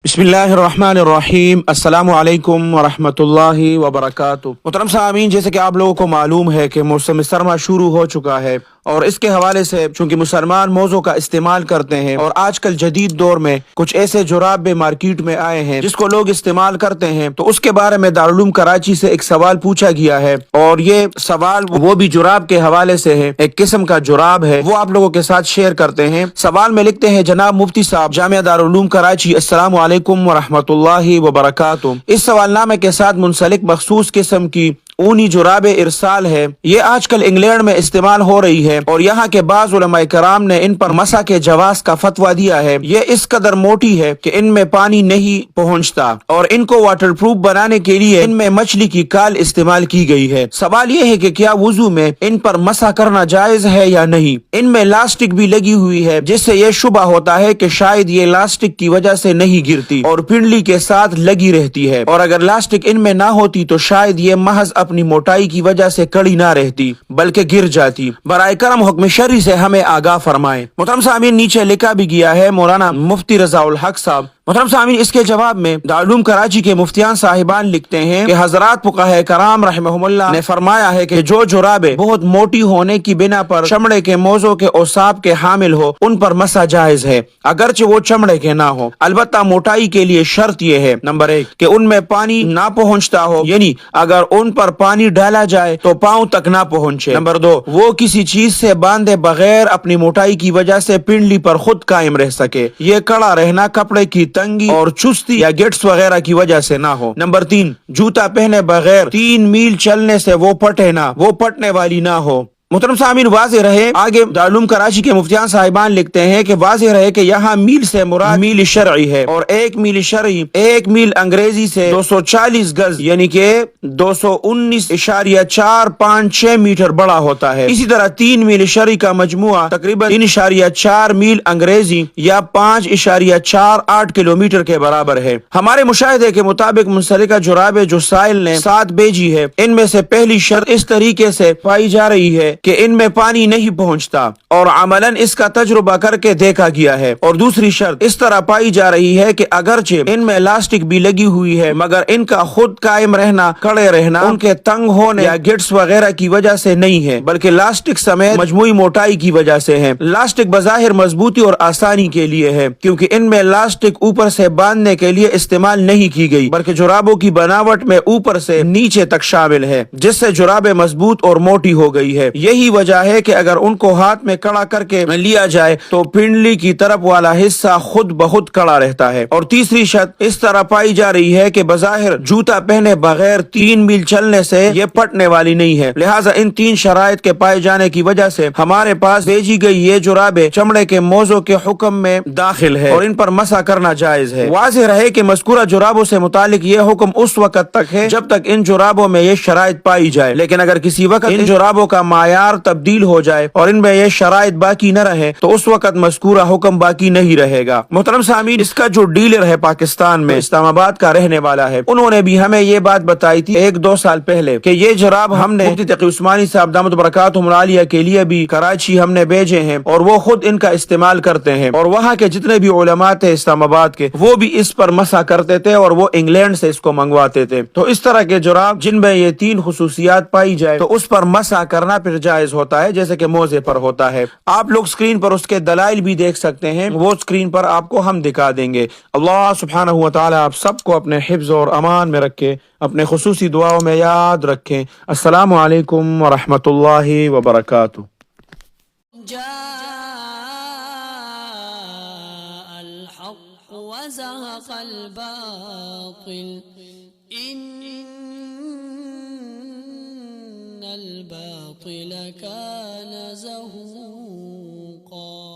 بسم اللہ الرحمن الرحیم، السلام علیکم ورحمۃ اللہ وبرکاتہ۔ محترم سامعین، جیسے کہ آپ لوگوں کو معلوم ہے کہ موسم سرما شروع ہو چکا ہے، اور اس کے حوالے سے چونکہ مسلمان موزوں کا استعمال کرتے ہیں، اور آج کل جدید دور میں کچھ ایسے جراب بھی مارکیٹ میں آئے ہیں جس کو لوگ استعمال کرتے ہیں، تو اس کے بارے میں دارالعلوم کراچی سے ایک سوال پوچھا گیا ہے، اور یہ سوال وہ بھی جراب کے حوالے سے ہے، ایک قسم کا جراب ہے، وہ آپ لوگوں کے ساتھ شیئر کرتے ہیں۔ سوال میں لکھتے ہیں: جناب مفتی صاحب، جامعہ دارالعلوم کراچی، السلام علیکم ورحمۃ اللہ وبرکاتہ۔ اس سوال نامے کے ساتھ منسلک مخصوص قسم کی اونی جراب ارسال ہے، یہ آج کل انگلینڈ میں استعمال ہو رہی ہے، اور یہاں کے بعض علماء کرام نے ان پر مسح کے جواز کا فتویٰ دیا ہے۔ یہ اس قدر موٹی ہے کہ ان میں پانی نہیں پہنچتا، اور ان کو واٹر پروف بنانے کے لیے ان میں مچھلی کی کال استعمال کی گئی ہے۔ سوال یہ ہے کہ کیا وضو میں ان پر مسح کرنا جائز ہے یا نہیں؟ ان میں لاسٹک بھی لگی ہوئی ہے، جس سے یہ شبہ ہوتا ہے کہ شاید یہ لاسٹک کی وجہ سے نہیں گرتی اور پنڈلی کے ساتھ لگی رہتی ہے، اور اگر لاسٹک ان میں نہ ہوتی تو شاید یہ محض اپنی موٹائی کی وجہ سے کڑی نہ رہتی بلکہ گر جاتی۔ برائے کرم حکم شرعی سے ہمیں آگاہ فرمائیں۔ محترم سامعین، نیچے لکھا بھی گیا ہے مولانا مفتی رضا الحق صاحب۔ محترم سامعین، اس کے جواب میں دارالعلوم کراچی کے مفتیان صاحبان لکھتے ہیں کہ حضرات فقہاء کرام رحمہم اللہ نے فرمایا ہے کہ جو جرابیں بہت موٹی ہونے کی بنا پر چمڑے کے موزوں کے اوصاف کے حامل ہو، ان پر مسح جائز ہے، اگرچہ وہ چمڑے کے نہ ہو۔ البتہ موٹائی کے لیے شرط یہ ہے: نمبر 1 کہ ان میں پانی نہ پہنچتا ہو، یعنی اگر ان پر پانی ڈالا جائے تو پاؤں تک نہ پہنچے۔ نمبر 2 وہ کسی چیز سے باندھے بغیر اپنی موٹائی کی وجہ سے پنڈلی پر خود قائم رہ سکے، یہ کڑا رہنا کپڑے کی تنگی اور چستی یا گٹس وغیرہ کی وجہ سے نہ ہو۔ نمبر 3 جوتا پہنے بغیر 3 میل چلنے سے وہ پٹنے والی نہ ہو۔ محترم سامعین، واضح رہے، آگے دارالعلوم کراچی کے مفتیان صاحبان لکھتے ہیں کہ واضح رہے کہ یہاں میل سے مراد میل شرعی ہے، اور 1 میل شرعی 1 میل انگریزی سے 240 گز یعنی کہ 219.456 میٹر بڑا ہوتا ہے۔ اسی طرح 3 میل شرعی کا مجموعہ تقریباً 3.4 میل انگریزی یا 5.48 کلومیٹر کے برابر ہے۔ ہمارے مشاہدے کے مطابق منسلکہ جرابیں جو سائل نے ساتھ بھیجی ہے، ان میں سے پہلی شرط اس طریقے سے پائی جا رہی ہے کہ ان میں پانی نہیں پہنچتا، اور عملاً اس کا تجربہ کر کے دیکھا گیا ہے، اور دوسری شرط اس طرح پائی جا رہی ہے کہ اگرچہ ان میں لاسٹک بھی لگی ہوئی ہے، مگر ان کا خود قائم رہنا، کھڑے رہنا ان کے تنگ ہونے یا گٹس وغیرہ کی وجہ سے نہیں ہے، بلکہ لاسٹک سمیت مجموعی موٹائی کی وجہ سے ہے۔ لاسٹک بظاہر مضبوطی اور آسانی کے لیے ہے، کیونکہ ان میں لاسٹک اوپر سے باندھنے کے لیے استعمال نہیں کی گئی، بلکہ جرابوں کی بناوٹ میں اوپر سے نیچے تک شامل ہے، جس سے جرابیں مضبوط اور موٹی ہو گئی ہے۔ یہی وجہ ہے کہ اگر ان کو ہاتھ میں کڑا کر کے لیا جائے تو پنڈلی کی طرف والا حصہ خود بخود کڑا رہتا ہے۔ اور تیسری شرط اس طرح پائی جا رہی ہے کہ بظاہر جوتا پہنے بغیر 3 میل چلنے سے یہ پٹنے والی نہیں ہے، لہٰذا ان 3 شرائط کے پائے جانے کی وجہ سے ہمارے پاس بھیجی گئی یہ جرابیں چمڑے کے موزوں کے حکم میں داخل ہے، اور ان پر مسح کرنا جائز ہے۔ واضح رہے کہ مذکورہ جرابوں سے متعلق یہ حکم اس وقت تک ہے جب تک ان جرابوں میں یہ شرائط پائی جائے، لیکن اگر کسی وقت ان جرابوں کا معیار تبدیل ہو جائے اور ان میں یہ شرائط باقی نہ رہے تو اس وقت مذکورہ حکم باقی نہیں رہے گا۔ محترم سامعین، اس کا جو ڈیلر ہے پاکستان میں، اسلام آباد کا رہنے والا ہے، انہوں نے بھی ہمیں یہ بات بتائی تھی 1-2 سال پہلے کہ یہ جراب ہم نے مفتی تقی عثمانی صاحب دامت برکاتہم العالیہ کے لیے بھی کراچی ہم نے بھیجے ہیں، اور وہ خود ان کا استعمال کرتے ہیں، اور وہاں کے جتنے بھی علماء تھے اسلام آباد کے، وہ بھی اس پر مسح کرتے تھے، اور وہ انگلینڈ سے اس کو منگواتے تھے۔ تو اس طرح کے جراب جن میں یہ 3 خصوصیات پائی جائے تو اس پر مسح کرنا پھر جائز ہوتا ہے، جیسے کہ موزے پر ہوتا ہے۔ آپ لوگ اسکرین پر اس کے دلائل بھی دیکھ سکتے ہیں، وہ اسکرین پر آپ کو ہم دکھا دیں گے۔ اللہ سبحانہ و تعالی آپ سب کو اپنے حفظ اور امان میں رکھے، اپنے خصوصی دعاؤں میں یاد رکھیں۔ السلام علیکم ورحمۃ اللہ وبرکاتہ۔ الحق وزهق الباطل إن الباطل كان زهوقا